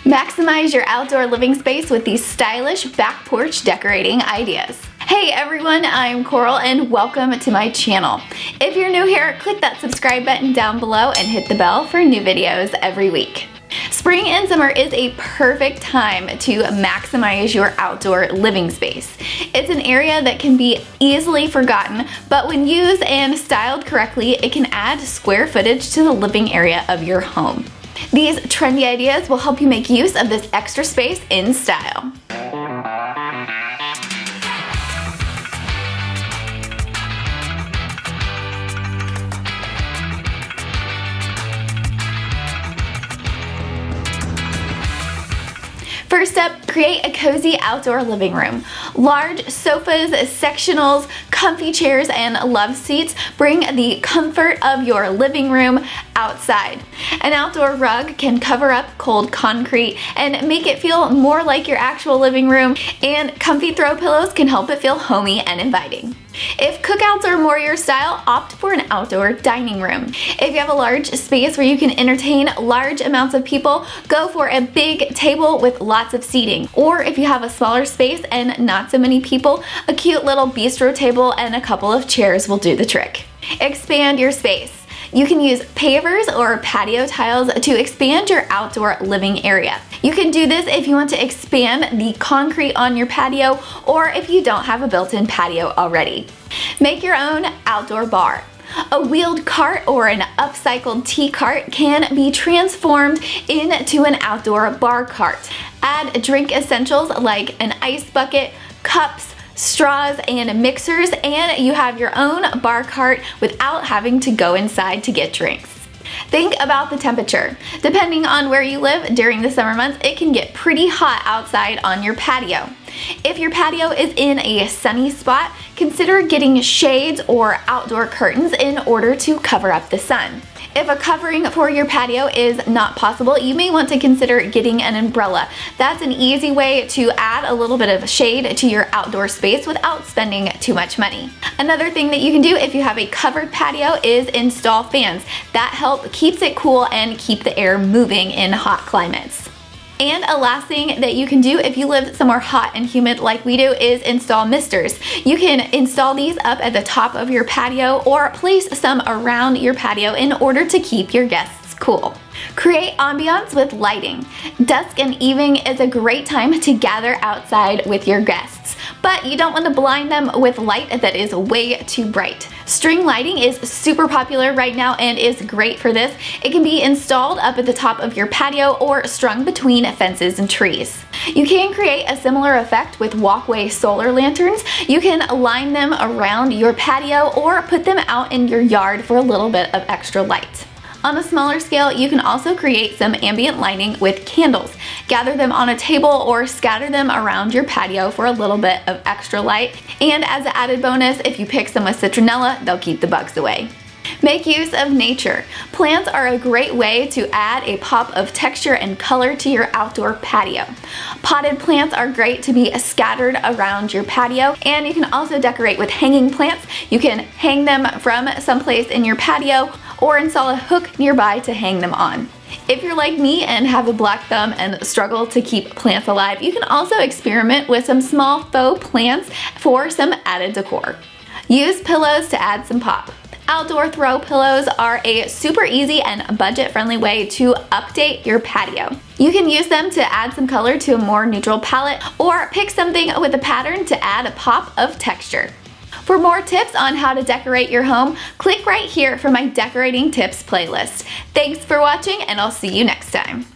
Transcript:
Maximize your outdoor living space with these stylish back porch decorating ideas. Hey everyone, I'm Coral and welcome to my channel. If you're new here, click that subscribe button down below and hit the bell for new videos every week. Spring and summer is a perfect time to maximize your outdoor living space. It's an area that can be easily forgotten, but when used and styled correctly, it can add square footage to the living area of your home. These trendy ideas will help you make use of this extra space in style. First up, create a cozy outdoor living room. Large sofas, sectionals, comfy chairs, and love seats bring the comfort of your living room outside. An outdoor rug can cover up cold concrete and make it feel more like your actual living room, and comfy throw pillows can help it feel homey and inviting. If cookouts are more your style, opt for an outdoor dining room. If you have a large space where you can entertain large amounts of people, go for a big table with lots of seating. Or if you have a smaller space and not so many people, a cute little bistro table and a couple of chairs will do the trick. Expand your space. You can use pavers or patio tiles to expand your outdoor living area. You can do this if you want to expand the concrete on your patio or if you don't have a built-in patio already. Make your own outdoor bar. A wheeled cart or an upcycled tea cart can be transformed into an outdoor bar cart. Add drink essentials like an ice bucket, cups, straws, and mixers, and you have your own bar cart without having to go inside to get drinks. Think about the temperature. Depending on where you live during the summer months, it can get pretty hot outside on your patio. If your patio is in a sunny spot, consider getting shades or outdoor curtains in order to cover up the sun. If a covering for your patio is not possible, you may want to consider getting an umbrella. That's an easy way to add a little bit of shade to your outdoor space without spending too much money. Another thing that you can do if you have a covered patio is install fans. That keeps it cool and keep the air moving in hot climates. And a last thing that you can do if you live somewhere hot and humid like we do is install misters. You can install these up at the top of your patio or place some around your patio in order to keep your guests cool. Create ambiance with lighting. Dusk and evening is a great time to gather outside with your guests, but you don't want to blind them with light that is way too bright. String lighting is super popular right now and is great for this. It can be installed up at the top of your patio or strung between fences and trees. You can create a similar effect with walkway solar lanterns. You can line them around your patio or put them out in your yard for a little bit of extra light. On a smaller scale, you can also create some ambient lighting with candles. Gather them on a table or scatter them around your patio for a little bit of extra light. And as an added bonus, if you pick some with citronella, they'll keep the bugs away. Make use of nature. Plants are a great way to add a pop of texture and color to your outdoor patio. Potted plants are great to be scattered around your patio, and you can also decorate with hanging plants. You can hang them from someplace in your patio or install a hook nearby to hang them on. If you're like me and have a black thumb and struggle to keep plants alive, you can also experiment with some small faux plants for some added decor. Use pillows to add some pop. Outdoor throw pillows are a super easy and budget-friendly way to update your patio. You can use them to add some color to a more neutral palette or pick something with a pattern to add a pop of texture. For more tips on how to decorate your home, click right here for my decorating tips playlist. Thanks for watching, and I'll see you next time.